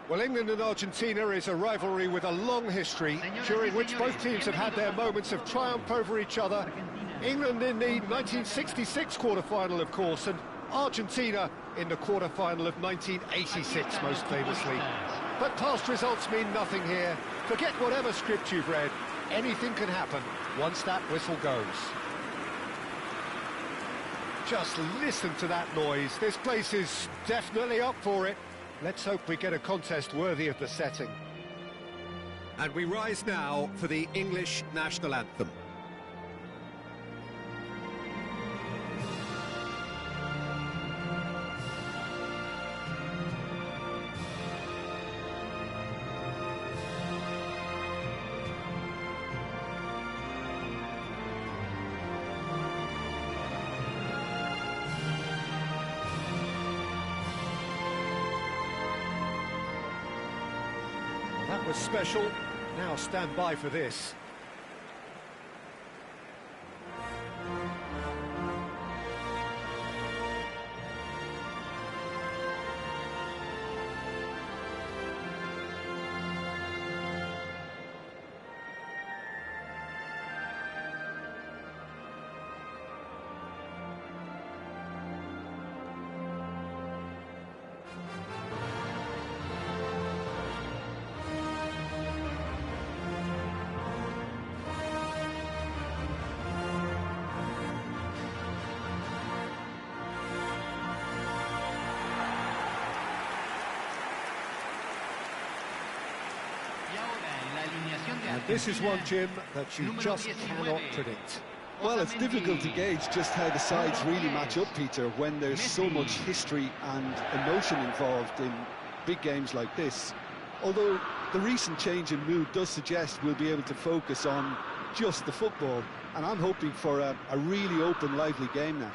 Well, England and Argentina is a rivalry with a long history, during which both teams have had their moments of triumph over each other. England in the 1966 quarter-final, of course, and Argentina in the quarter-final of 1986, most famously. But past results mean nothing here. Forget whatever script you've read. Anything can happen once that whistle goes. Just listen to that noise. This place is definitely up for it. Let's hope we get a contest worthy of the setting. And we rise now for the English national anthem. That was special. Now stand by for this. And this is one, Jim, that you just cannot predict. Well, it's difficult to gauge just how the sides really match up, Peter, when there's so much history and emotion involved in big games like this. Although the recent change in mood does suggest we'll be able to focus on just the football, and I'm hoping for a really open, lively game now.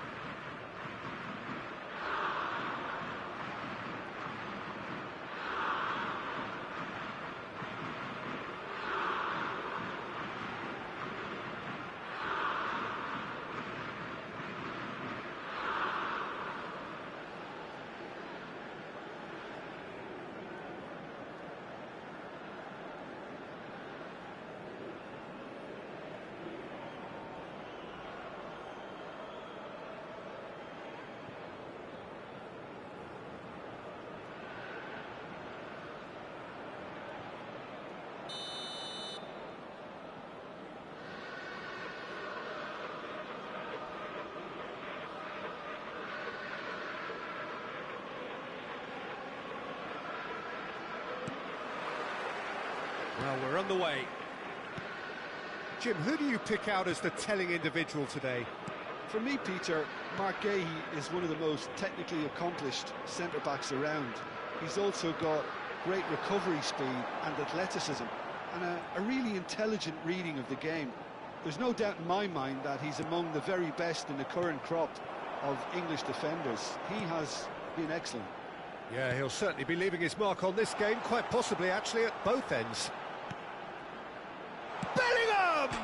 Well, we're on the way. Jim, who do you pick out as the telling individual today? For me, Peter, Mark Gahey is one of the most technically accomplished centre-backs around. He's also got great recovery speed and athleticism, and a really intelligent reading of the game. There's no doubt in my mind that he's among the very best in the current crop of English defenders. He has been excellent. Yeah, he'll certainly be leaving his mark on this game, quite possibly actually at both ends. Bellingham!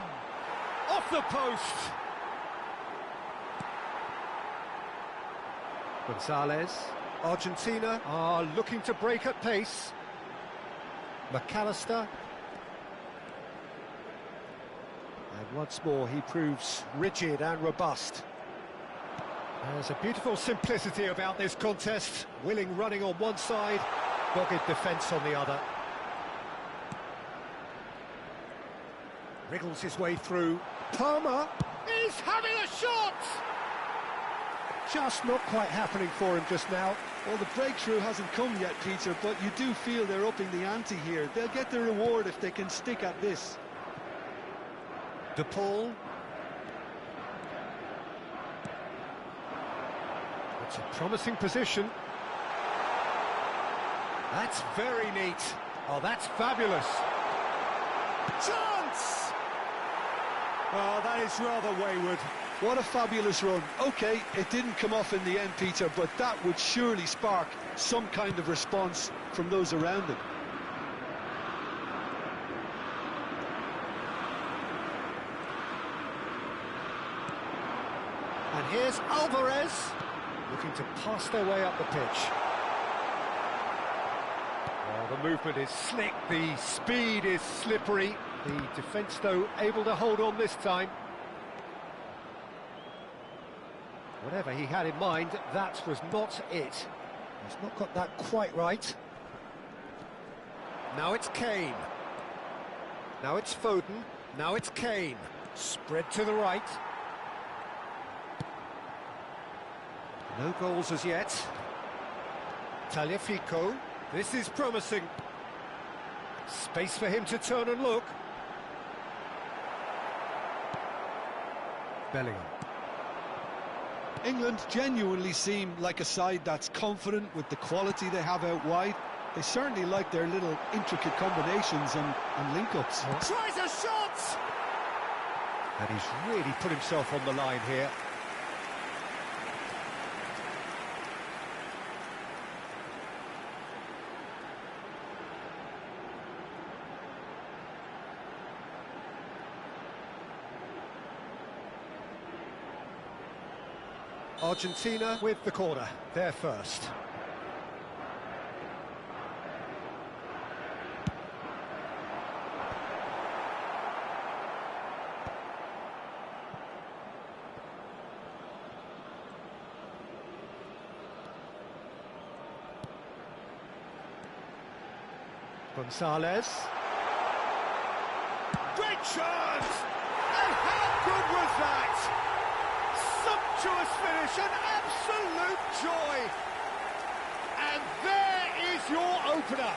Off the post! Gonzalez. Argentina are looking to break at pace. McAllister. And once more he proves rigid and robust. There's a beautiful simplicity about this contest. Willing running on one side, dogged defence on the other. Wriggles his way through. Palmer is having a shot! Just not quite happening for him just now. Well, the breakthrough hasn't come yet, Peter, but you do feel they're upping the ante here. They'll get the reward if they can stick at this. De Paul. It's a promising position. That's very neat. Oh, that's fabulous. Chance! Oh, that is rather wayward. What a fabulous run. OK, it didn't come off in the end, Peter, but that would surely spark some kind of response from those around him. And here's Alvarez, looking to pass their way up the pitch. Oh, The movement is slick, the speed is slippery. The defence, though, able to hold on this time. Whatever he had in mind, that was not it. He's not got that quite right. Now it's Kane. Now it's Foden. Now it's Kane. Spread to the right. No goals as yet. Tagliafico. This is promising. Space for him to turn and look. Bellingham. England genuinely seem like a side that's confident with the quality they have out wide. They certainly like their little intricate combinations and link-ups. Tries a shot! And he's really put himself on the line here. Argentina with the corner, they're first. Gonzalez. Great chance! And how good was that? Sumptuous finish, an absolute joy. And there is your opener.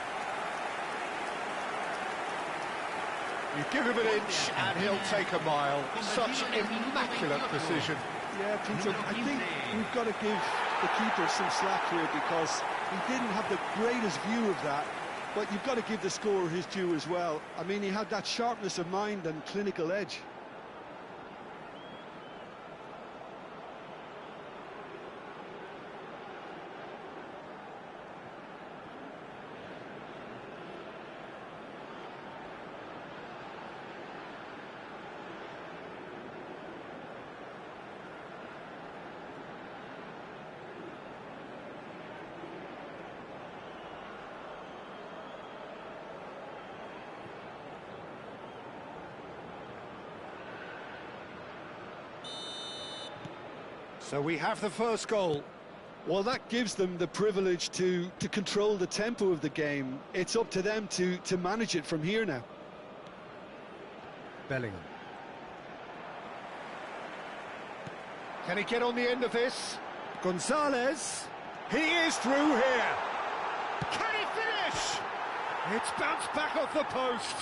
You give him an inch and he'll take a mile. Such immaculate precision. Yeah, Peter, I think we've got to give the keeper some slack here because he didn't have the greatest view of that. But you've got to give the scorer his due as well. I mean, he had that sharpness of mind and clinical edge. So we have the first goal. Well, that gives them the privilege to control the tempo of the game. It's up to them to manage it from here now. Bellingham. Can he get on the end of this? Gonzalez. He is through here. Can he finish? It's bounced back off the post.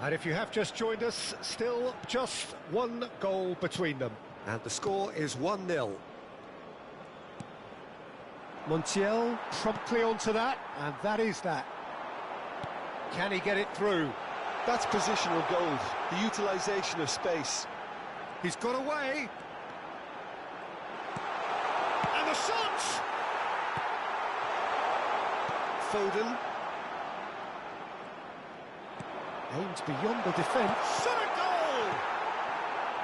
And if you have just joined us, still just one goal between them. And the score is 1-0. Montiel promptly onto that, and that is that. Can he get it through? That's positional gold, the utilisation of space. He's got away. And the shot! Foden. Aims beyond the defence. Shot a goal!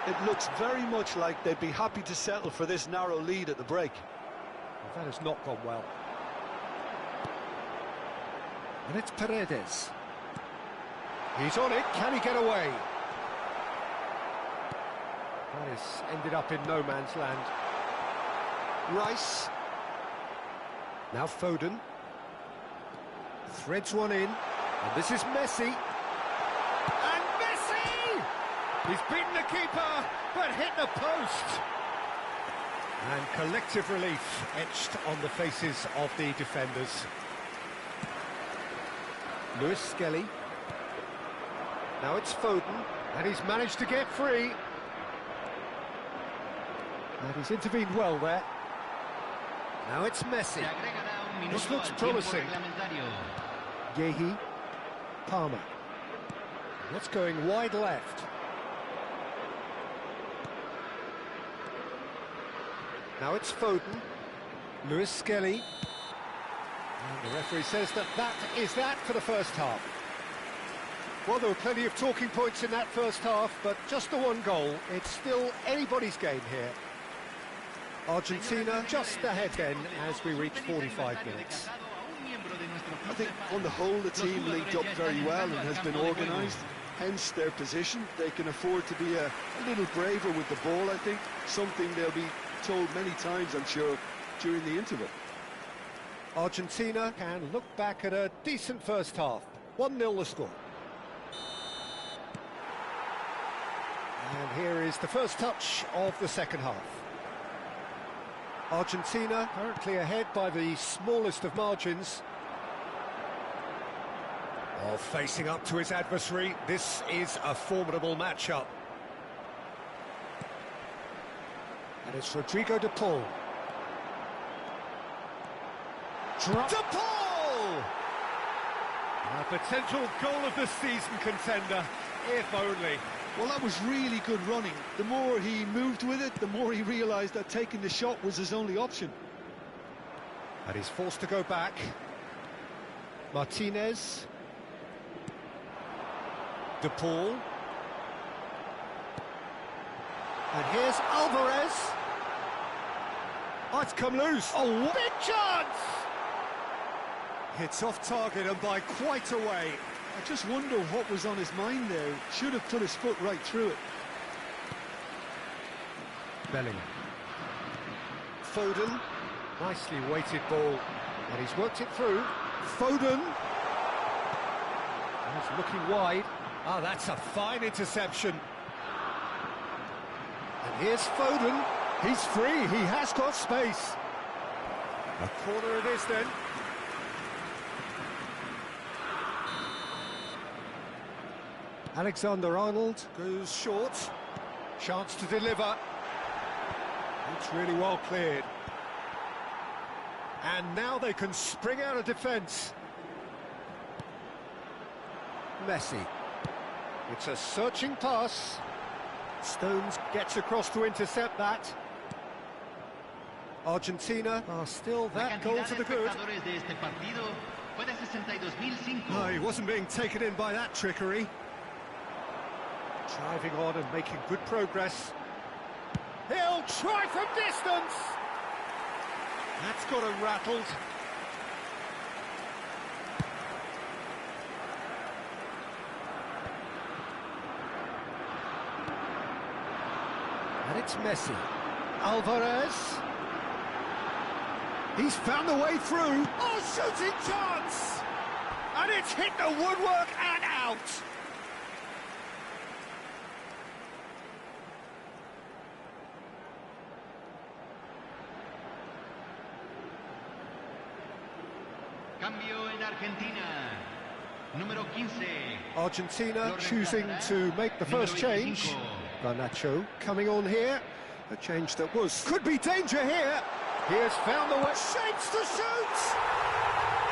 It looks very much like they'd be happy to settle for this narrow lead at the break. Well, that has not gone well. And it's Paredes. He's on it. Can he get away? That has ended up in no man's land. Rice. Now Foden. Threads one in. And this is Messi. And Messi! He's beaten the keeper, but hit the post. And collective relief etched on the faces of the defenders. Lewis Skelly. Now it's Foden, and he's managed to get free. And he's intervened well there. Now it's Messi. This looks promising. Yehi, Palmer. That's going wide left. Now it's Foden. Lewis Skelly. And the referee says that that is that for the first half. Well, there were plenty of talking points in that first half, but just the one goal. It's still anybody's game here. Argentina just ahead then as we reach 45 minutes. I think on the whole the team linked up very well and has been organised, hence their position. They can afford to be a little braver with the ball, I think, something they'll be told many times, I'm sure, during the interval. Argentina can look back at a decent first half. 1-0 the score. And here is the first touch of the second half. Argentina currently ahead by the smallest of margins. Oh, facing up to his adversary, this is a formidable matchup. And it's Rodrigo de Paul. De Paul! A potential goal of the season contender, if only. Well, that was really good running. The more he moved with it, the more he realised that taking the shot was his only option. And he's forced to go back. Martinez. De Paul. And here's Alvarez. Oh, it's come loose. Oh, big chance! Hits off target and by quite a way. I just wonder what was on his mind there. Should have put his foot right through it. Bellingham. Foden. Nicely weighted ball. And he's worked it through. Foden. He's looking wide. Ah, that's a fine interception. And here's Foden. He's free. He has got space. A corner it is then. Alexander-Arnold goes short. Chance to deliver. It's really well cleared. And now they can spring out of defence. Messi. It's a searching pass. Stones gets across to intercept that. Argentina are still that goal to the good. No, he wasn't being taken in by that trickery. Driving on and making good progress. He'll try from distance! That's got him rattled. And it's Messi. Alvarez. He's found the way through. Oh, shooting chance! And it's hit the woodwork and out! Cambio en Argentina. Número 15. Argentina choosing to make the first change. Garnacho coming on here. A change that could be danger here. He has found the way. Shapes to shoot!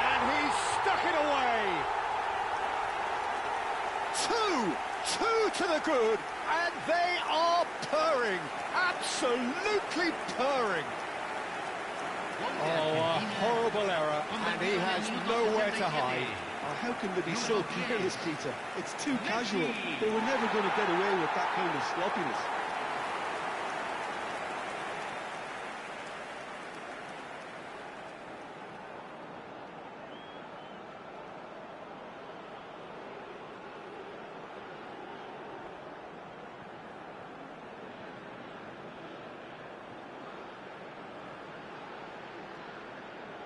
And he's stuck it away. Two to the good. And they are purring. Absolutely purring. Oh, a horrible error, and he has nowhere to hide. Oh, how can they be so careless, Peter? It's too casual. They were never going to get away with that kind of sloppiness.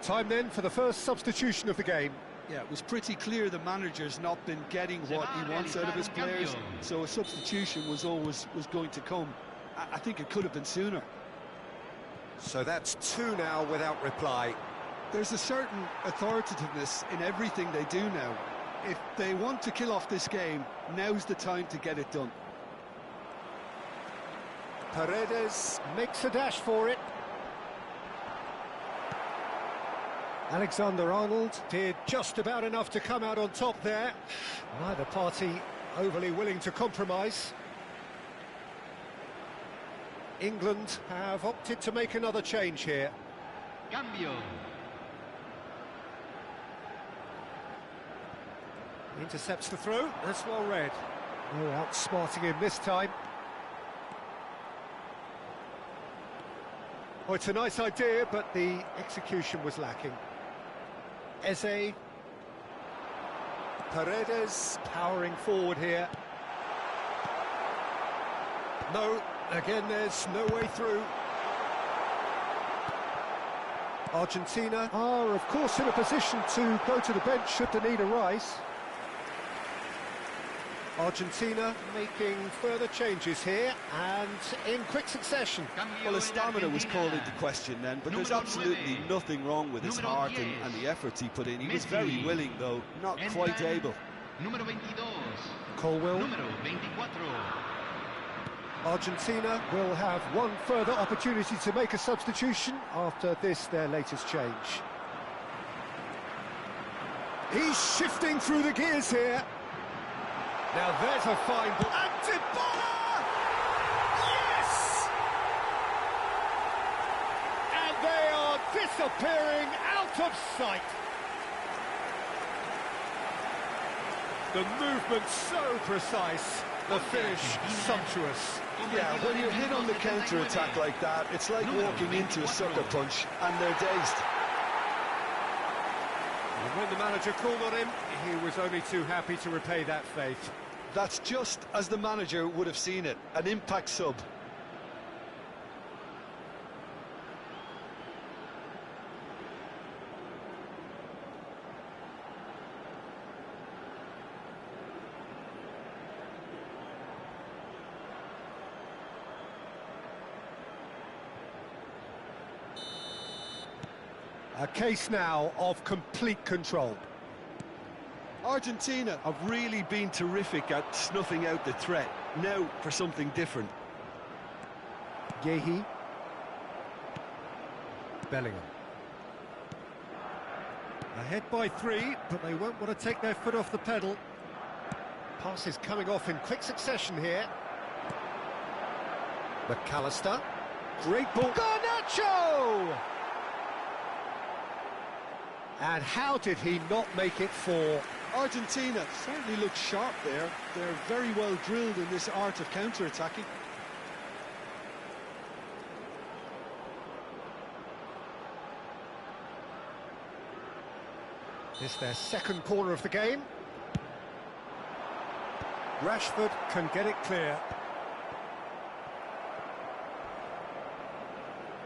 Time then for the first substitution of the game. Yeah, it was pretty clear the manager's not been getting what he wants out of his players, so a substitution was going to come. I think it could have been sooner. So that's two now without reply. There's a certain authoritativeness in everything they do now. If they want to kill off this game, now's the time to get it done. Paredes makes a dash for it. Alexander-Arnold did just about enough to come out on top there. Neither party overly willing to compromise. England have opted to make another change here. Cambio. Intercepts the throw. That's well read. No outsmarting him this time. Oh, it's a nice idea, but the execution was lacking. Eze. Paredes powering forward here. No, again there's no way through. Argentina are, of course, in a position to go to the bench should the need arise. Argentina making further changes here, and in quick succession. Well, his stamina was called into question then, but there's absolutely nothing wrong with his heart and the efforts he put in. He was very willing, though, not quite able. Colwell. Argentina will have one further opportunity to make a substitution after this, their latest change. He's shifting through the gears here. Now there's a fine ball. And Dybala! Yes! And they are disappearing out of sight. The movement so precise, the finish sumptuous. Yeah, when you're hit on the counter-attack like that, it's like walking into a sucker punch and they're dazed. And when the manager called on him, he was only too happy to repay that faith. That's just as the manager would have seen it, an impact sub. A case now of complete control. Argentina have really been terrific at snuffing out the threat. Now for something different. Yehi. Bellingham. Ahead by 3, but they won't want to take their foot off the pedal. Passes coming off in quick succession here. McAllister. Great ball. Garnacho! And how did he not make it 4? Argentina certainly look sharp there. They're very well drilled in this art of counter-attacking. It's their second corner of the game. Rashford can get it clear.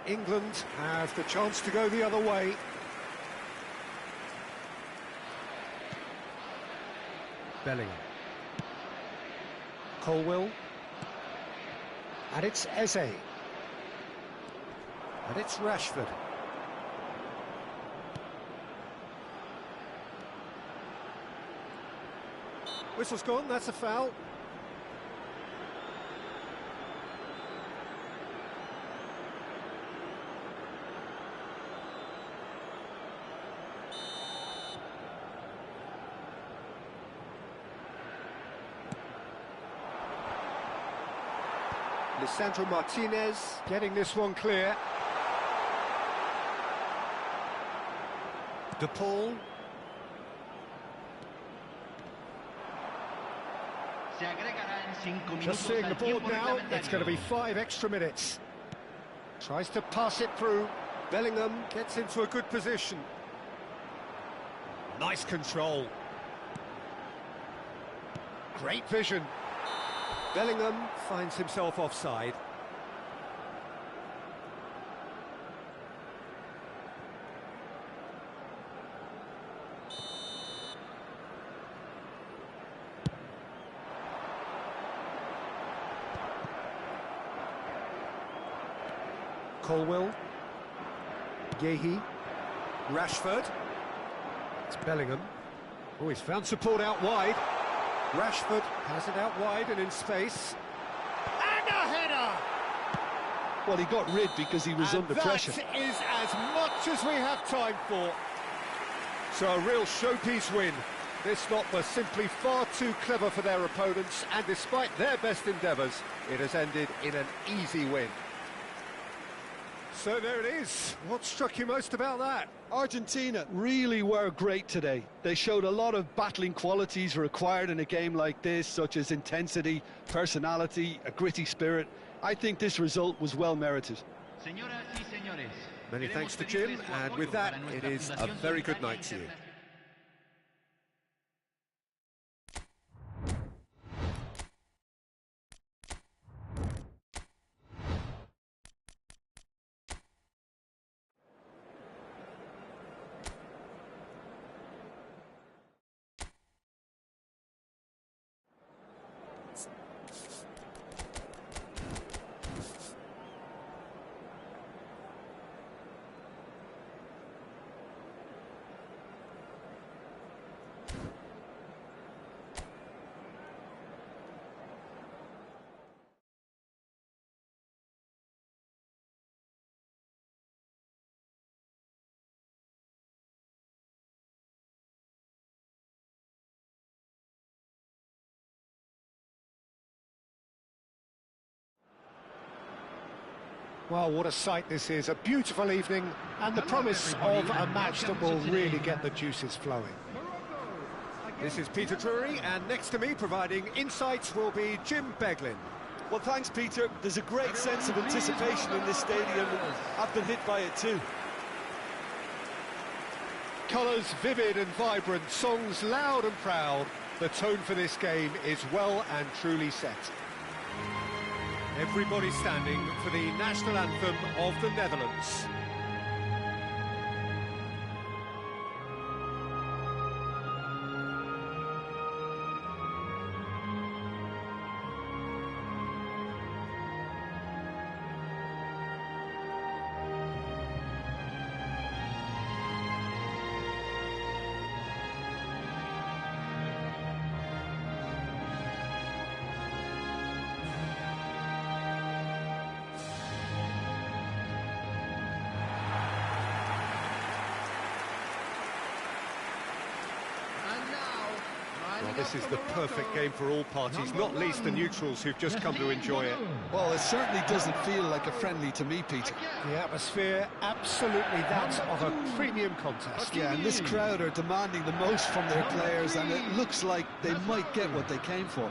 England have the chance to go the other way. Bellingham. Colwell. And it's Eze. And it's Rashford. Whistle's gone, that's a foul. Lisandro Martinez getting this one clear. De Paul. Just seeing the board now, it's going to be 5 extra minutes. Tries to pass it through. Bellingham gets into a good position. Nice control. Great vision. Bellingham finds himself offside. Colwell. Yehi. Rashford. It's Bellingham. Oh, he's found support out wide. Rashford has it out wide and in space. And a header! Well, he got rid because he was under pressure. That is as much as we have time for. So a real showpiece win. This lot was simply far too clever for their opponents, and despite their best endeavours, it has ended in an easy win. So there it is. What struck you most about that? Argentina really were great today. They showed a lot of battling qualities required in a game like this, such as intensity, personality, a gritty spirit. I think this result was well merited. Señoras y señores, Many thanks to Jim, and with that, it is a very good night to you. Well, what a sight this is. A beautiful evening and the promise of a match that will really get the juices flowing. This is Peter Drury, and next to me providing insights will be Jim Beglin. Well, thanks, Peter. There's a great sense of anticipation in this stadium. I've been hit by it too. Colours vivid and vibrant, songs loud and proud. The tone for this game is well and truly set. Everybody standing for the national anthem of the Netherlands. Well, this is the perfect game for all parties, not least the neutrals who've just come to enjoy it. Well, it certainly doesn't feel like a friendly to me, Peter. The atmosphere, absolutely that of a premium contest. Yeah, and this crowd are demanding the most from their players, and it looks like they might get what they came for.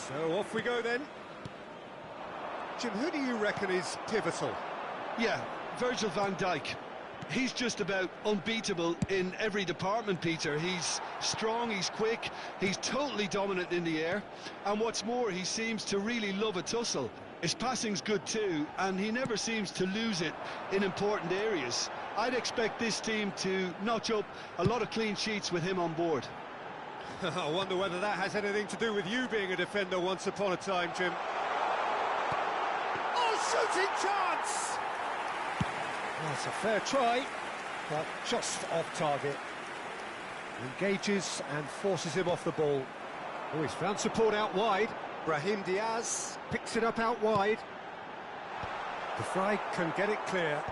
So off we go then. Jim, who do you reckon is pivotal? Yeah, Virgil van Dijk. He's just about unbeatable in every department, Peter. He's strong, he's quick, he's totally dominant in the air. And what's more, he seems to really love a tussle. His passing's good too, and he never seems to lose it in important areas. I'd expect this team to notch up a lot of clean sheets with him on board. I wonder whether that has anything to do with you being a defender once upon a time, Jim. Oh, shooting chance! That's a fair try, but just off target. Engages and forces him off the ball. Oh, he's found support out wide. Brahim Diaz picks it up out wide. De Vrij can get it clear.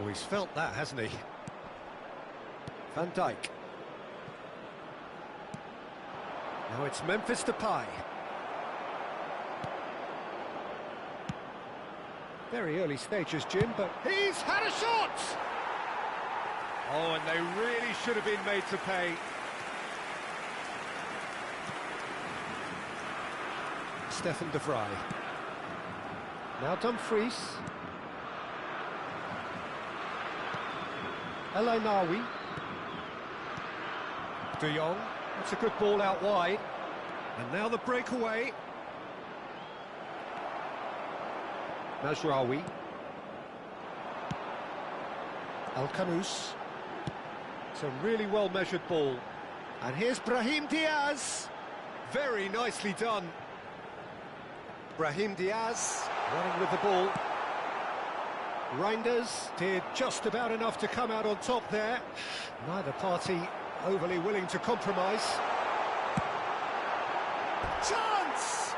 Oh, he's felt that, hasn't he? Van Dijk. Now it's Memphis Depay. Very early stages, Jim, but he's had a shot! Oh, and they really should have been made to pay. Stefan De Vrij. Now Dumfries. El Ainaoui. De Jong. That's a good ball out wide. And now the breakaway. Mazraoui. El Kanous. It's a really well-measured ball. And here's Brahim Diaz. Very nicely done. Brahim Diaz running with the ball. Reinders did just about enough to come out on top there. Neither party overly willing to compromise. Chance!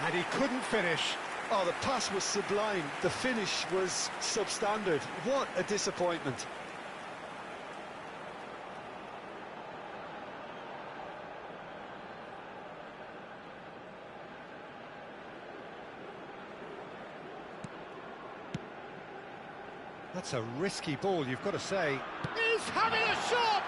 And he couldn't finish. Oh, the pass was sublime. The finish was substandard. What a disappointment. That's a risky ball, you've got to say. He's having a shot!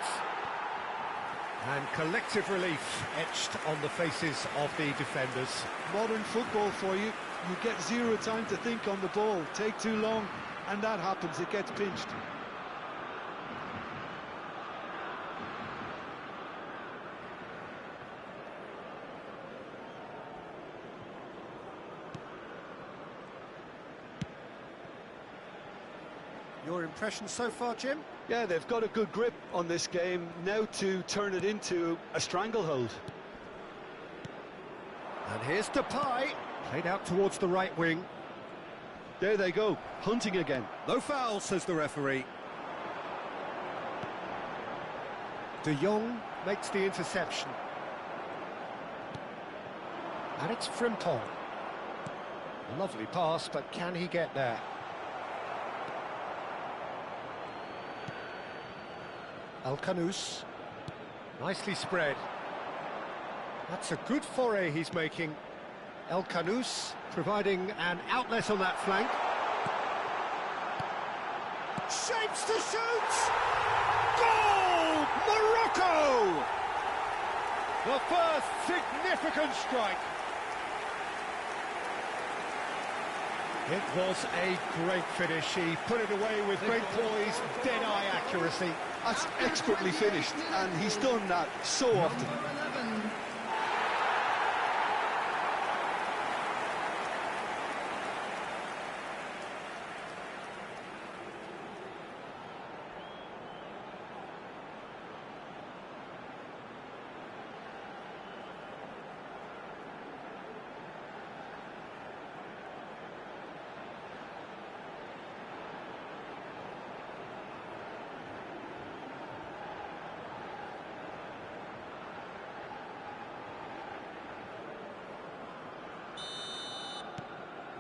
And collective relief etched on the faces of the defenders. Modern football for you. You get zero time to think on the ball. Take too long, and that happens. It gets pinched. Your impression so far, Jim? Yeah, they've got a good grip on this game. Now to turn it into a stranglehold. And here's Depay. Played out towards the right wing. There they go, hunting again. No foul, says the referee. De Jong makes the interception. And it's Frimpong. Lovely pass, but can he get there? Alcanus, nicely spread. That's a good foray he's making. Alcanus providing an outlet on that flank. Shapes to shoot! Goal! Morocco! The first significant strike. It was a great finish. He put it away with great poise, dead-eye accuracy. That's expertly finished, and he's done that so often.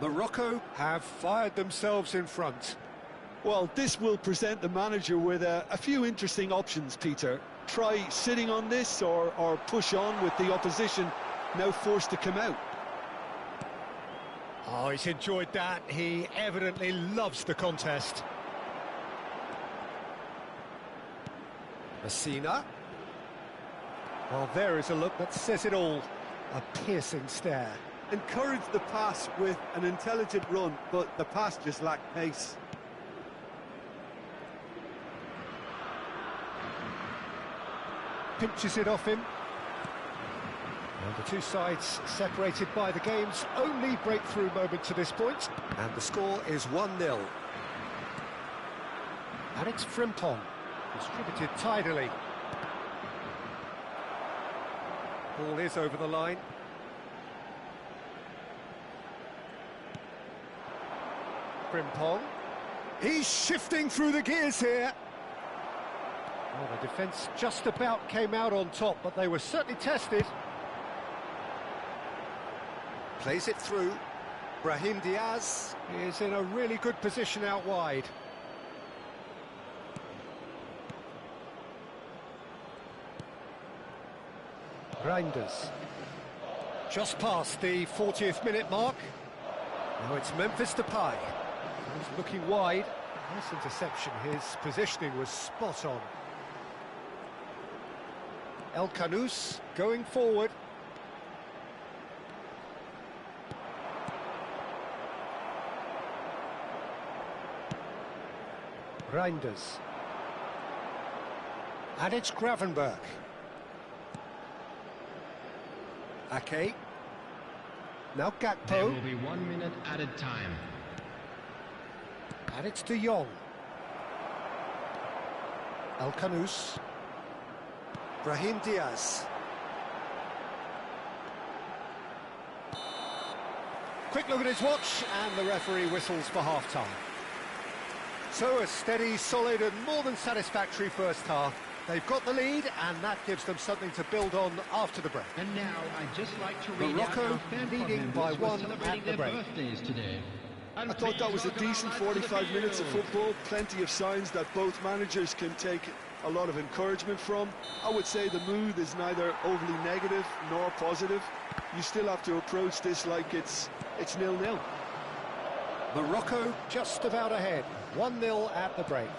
Morocco have fired themselves in front. Well, this will present the manager with a few interesting options, Peter. Try sitting on this or push on with the opposition now forced to come out. Oh, he's enjoyed that. He evidently loves the contest. Messina. Well, there is a look that says it all. A piercing stare. Encourage the pass with an intelligent run, but the pass just lacked pace. Pinches it off him. And the two sides separated by the game's only breakthrough moment to this point. And the score is 1-0. And it's Frimpong, distributed tidily. Ball is over the line. Frimpong. He's shifting through the gears here. Well, the defence just about came out on top, but they were certainly tested. Plays it through. Brahim Diaz is in a really good position out wide. Reinders. Just past the 40th minute mark. Now it's Memphis Depay. He's looking wide. Nice interception. His positioning was spot on. Alcanus going forward. Reinders. And it's Gravenberg. Ake. Now Gakpo. There will be 1 minute added time. And it's De Jong. Alcanus. Brahim Diaz. Quick look at his watch, and the referee whistles for half-time. So a steady, solid and more than satisfactory first half. They've got the lead, and that gives them something to build on after the break. And now I'd just like to read Morocco leading by 1 at the break. Today. I thought that was a decent 45 minutes of football. Plenty of signs that both managers can take a lot of encouragement from. I would say the mood is neither overly negative nor positive. You still have to approach this like it's 0-0. Morocco just about ahead, 1-0 at the break.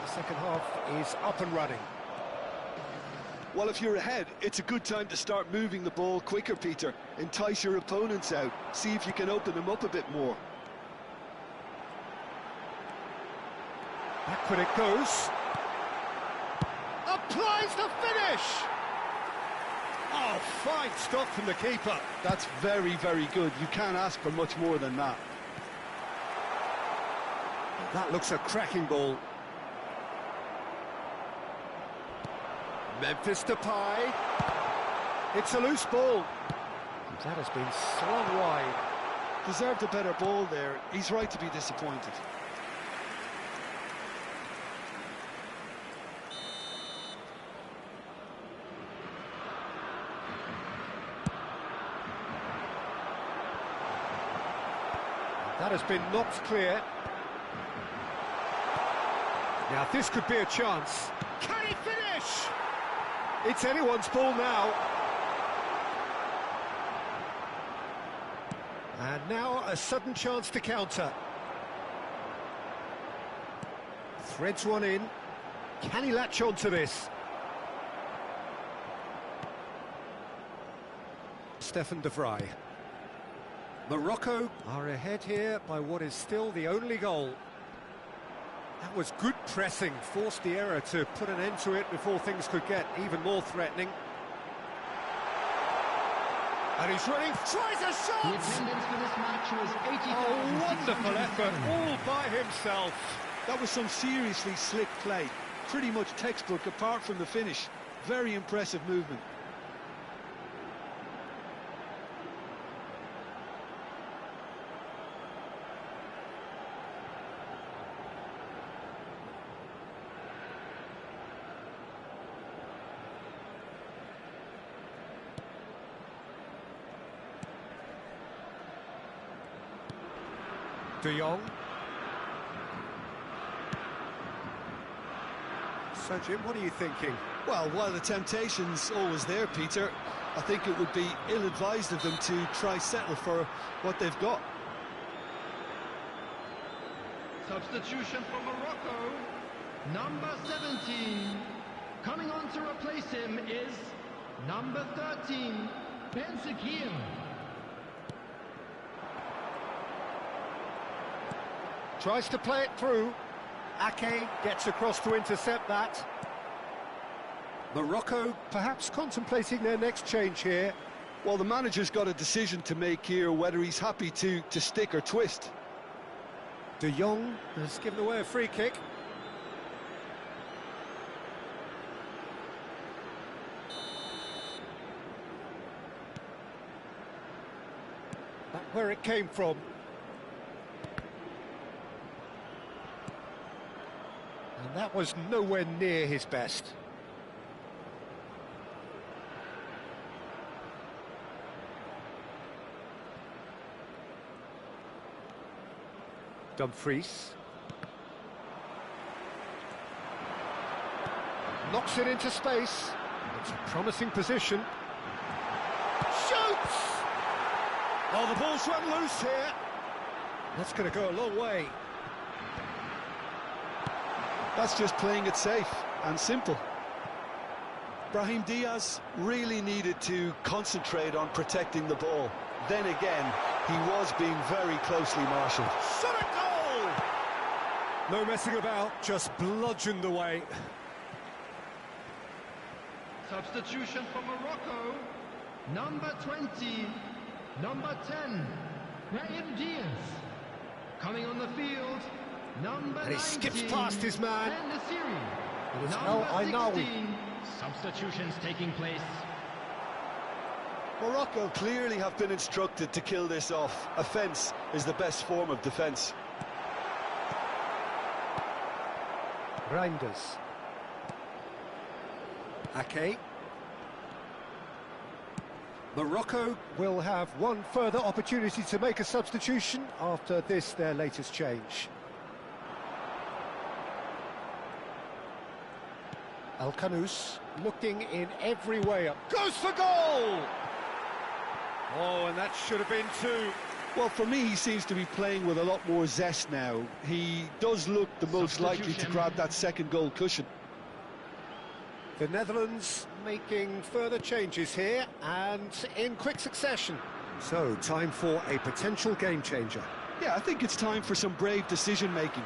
The second half is up and running. Well, if you're ahead, it's a good time to start moving the ball quicker, Peter. Entice your opponents out. See if you can open them up a bit more. Back when it goes. Applies the finish! Oh, fine stop from the keeper. That's very, very good. You can't ask for much more than that. That looks a cracking ball. Memphis Depay. It's a loose ball. That has been slung wide. Deserved a better ball there. He's right to be disappointed. That has been knocked clear. Now this could be a chance. Can he finish? It's anyone's ball now. And now a sudden chance to counter. Threads one in. Can he latch on to this? Stefan de Vrij. Morocco are ahead here by what is still the only goal. That was good pressing, forced the error to put an end to it before things could get even more threatening. And he's running, tries a shot! The attendance for this match was 80,000. Oh, wonderful effort, all by himself. That was some seriously slick play. Pretty much textbook apart from the finish. Very impressive movement. De Jong. So, Jim, what are you thinking? Well, while the temptation's always there, Peter, I think it would be ill-advised of them to try settle for what they've got. Substitution for Morocco. Number 17. Coming on to replace him is number 13, EngIand. Tries to play it through. Ake gets across to intercept that. Morocco perhaps contemplating their next change here. Well, the manager's got a decision to make here, whether he's happy to stick or twist. De Jong has given away a free kick. Back where it came from. And that was nowhere near his best. Dumfries. Knocks it into space. It's a promising position. Shoots! Oh, the ball's run loose here. That's going to go a long way. That's just playing it safe and simple. Brahim Diaz really needed to concentrate on protecting the ball. Then again, he was being very closely marshalled. Shot a goal! No messing about, just bludgeoned away. Substitution for Morocco. Number 20, number 10, Brahim Diaz. Coming on the field, number 19. And he skips past his man. And the series. It is number now 16. Substitutions taking place. Morocco clearly have been instructed to kill this off. Offence is the best form of defence. Reinders. Ake. Morocco will have one further opportunity to make a substitution after this, their latest change. Al-Kanous looking in every way up. Goes for goal! Oh, and that should have been two. Well, for me, he seems to be playing with a lot more zest now. He does look the most likely to grab that second goal cushion. The Netherlands making further changes here and in quick succession. So, time for a potential game changer. Yeah, I think it's time for some brave decision-making.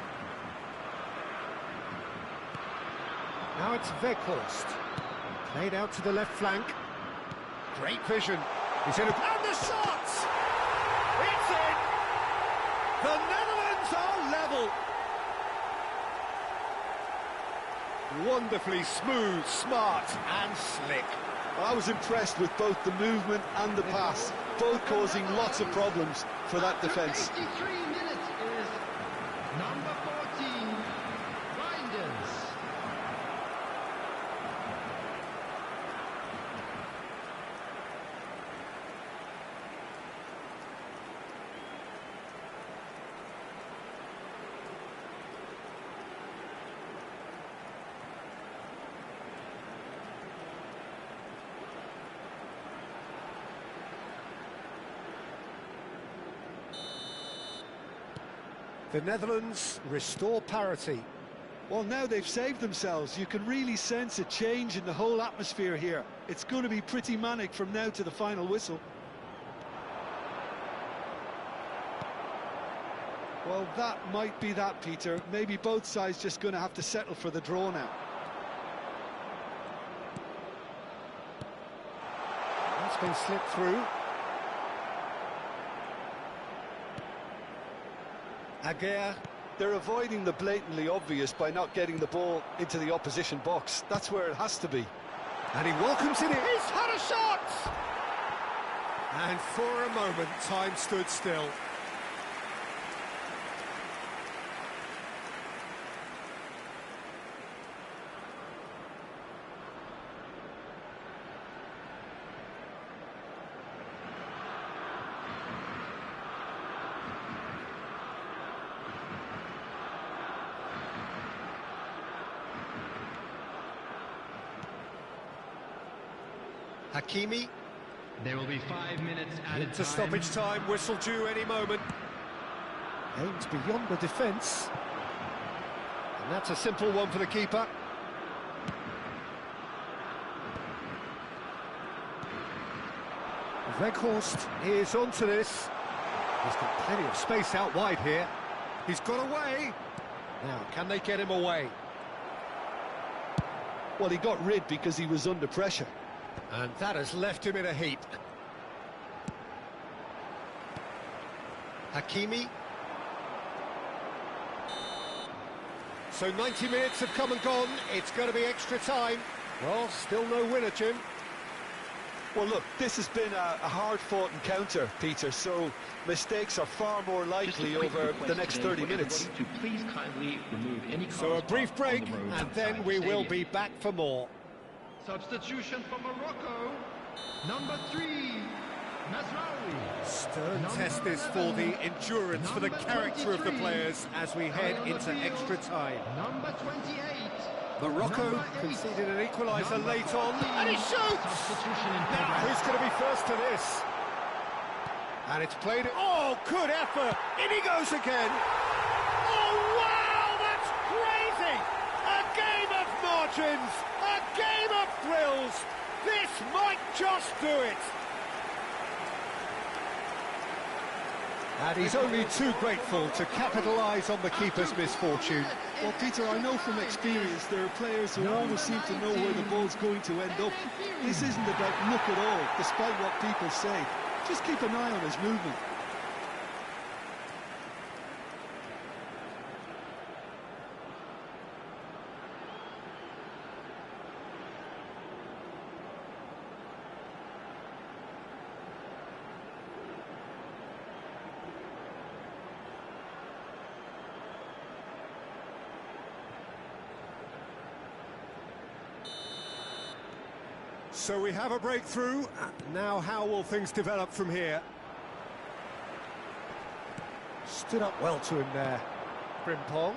Now it's Weghorst. Played out to the left flank. Great vision. He's in a... And the shot! It's in! The Netherlands are level! Wonderfully smooth, smart and slick. Well, I was impressed with both the movement and the pass, both causing lots of problems for that defence. 83 minutes is number 14, Reinders. The Netherlands restore parity. Well, now they've saved themselves. You can really sense a change in the whole atmosphere here. It's going to be pretty manic from now to the final whistle. Well, that might be that, Peter. Maybe both sides just going to have to settle for the draw now. That's been slipped through. Aguirre. They're avoiding the blatantly obvious by not getting the ball into the opposition box. That's where it has to be. And he welcomes it in. He's had a shot! And for a moment, time stood still. Hakimi. There will be 5 minutes added Into stoppage time, whistle due any moment. Aims beyond the defence. And that's a simple one for the keeper. Weghorst is onto this. He's got plenty of space out wide here. He's got away. Now, can they get him away? Well, he got rid because he was under pressure. And that has left him in a heap. Hakimi. So 90 minutes have come and gone. It's going to be extra time. Well, still no winner, Jim. Well, look, this has been a hard-fought encounter, Peter, so mistakes are far more likely over the next 30 minutes. To please kindly remove any So a brief break, and then we will be back for more. Substitution for Morocco, number 3, Mazraoui. Stern test this for the endurance, for the character of the players as we head into extra time. Number 28. Morocco conceded an equaliser late on, and he shoots! Now, who's going to be first to this? And it's played... Oh, good effort! In he goes again! Oh, wow, that's crazy! A game of margins! A game of thrills! This might just do it! And he's only too grateful to capitalise on the keeper's misfortune. Well, Peter, I know from experience there are players who always seem to know where the ball's going to end up. This isn't about luck at all, despite what people say. Just keep an eye on his movement. So we have a breakthrough. Now how will things develop from here? Stood up well to him there. Frimpong.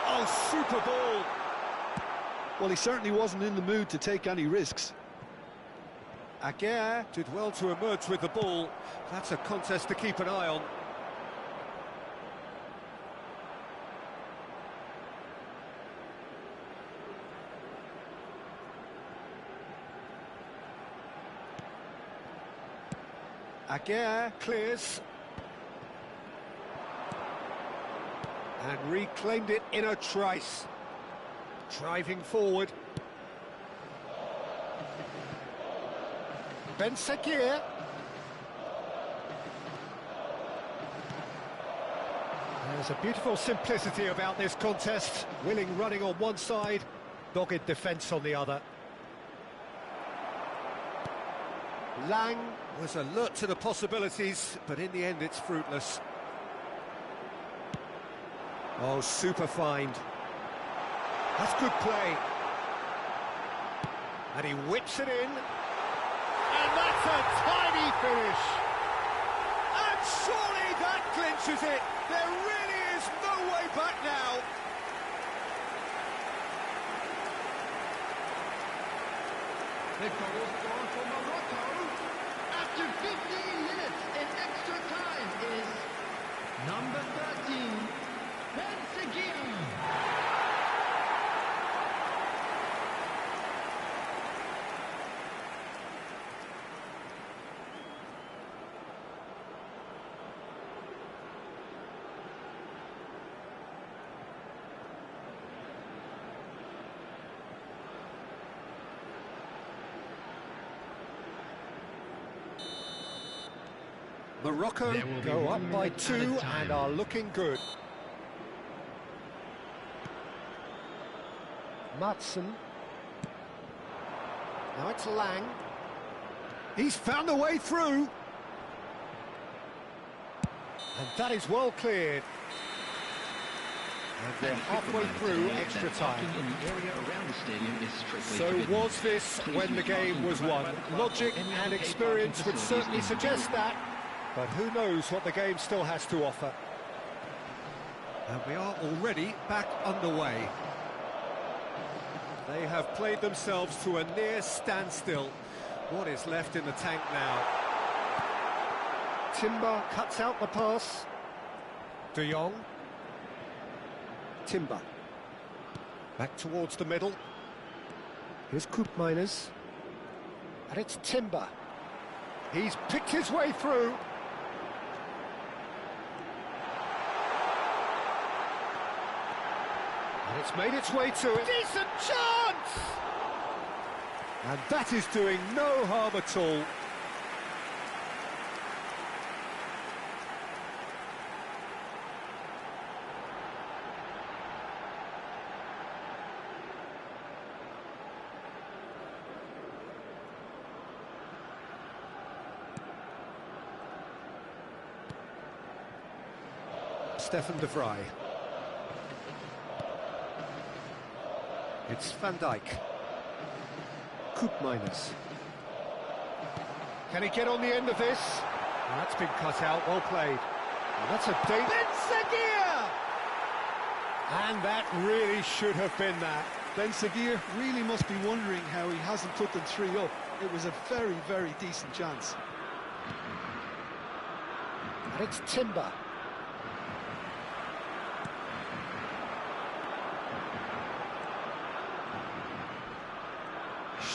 Oh, super ball! Well, he certainly wasn't in the mood to take any risks. Aguirre did well to emerge with the ball. That's a contest to keep an eye on. Aguirre clears. And reclaimed it in a trice. Driving forward. Ben Sekir. There's a beautiful simplicity about this contest. Willing running on one side, dogged defence on the other. Lang was alert to the possibilities, but in the end it's fruitless. Oh, super find. That's good play. And he whips it in. And that's a tiny finish. And surely that clinches it. There really is no way back now. The goal scored for Morocco after 15 minutes in extra time is number 13, Ben Sekir. Morocco go up by 2 and are looking good. Matson. Now it's Lang. He's found a way through. And that is well cleared. And they're halfway through extra time. So was this when the game was won? Logic and experience would certainly suggest that. But who knows what the game still has to offer. And we are already back underway. They have played themselves to a near standstill. What is left in the tank now? Timber cuts out the pass. De Jong. Timber. Back towards the middle. Here's Koopmeiners. And it's Timber. He's picked his way through. And it's made its way to it. Decent chance! And that is doing no harm at all. Stefan de Vrij. It's Van Dijk. Koopmeiners. Can he get on the end of this? And that's been cut out, well played. And that's a Ben Sekir! And that really should have been that. Ben Sekir really must be wondering how he hasn't put them 3 up. It was a very, very decent chance. And it's Timber.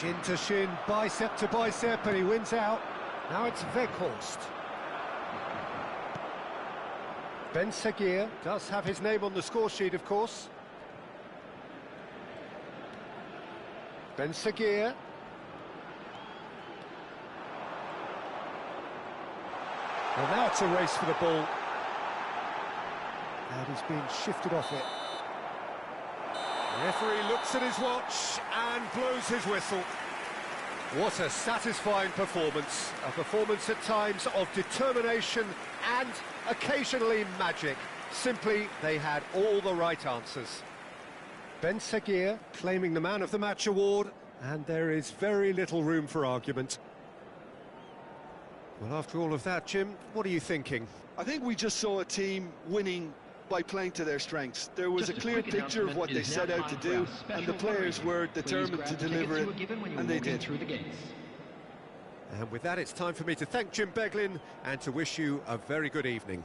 Shin to shin, bicep to bicep, and he wins out. Now it's Weghorst. Ben Sekir does have his name on the score sheet, of course. Ben Sekir. Well, now it's a race for the ball. And he's being shifted off it. The referee looks at his watch and blows his whistle. What a satisfying performance. A performance at times of determination and occasionally magic. Simply, they had all the right answers. Ben Seguir claiming the Man of the Match award, and there is very little room for argument. Well, after all of that, Jim, what are you thinking? I think we just saw a team winning by playing to their strengths. There was a clear picture of what they set out to do, and the players were determined to deliver it, and they did. And with that, it's time for me to thank Jim Beglin and to wish you a very good evening.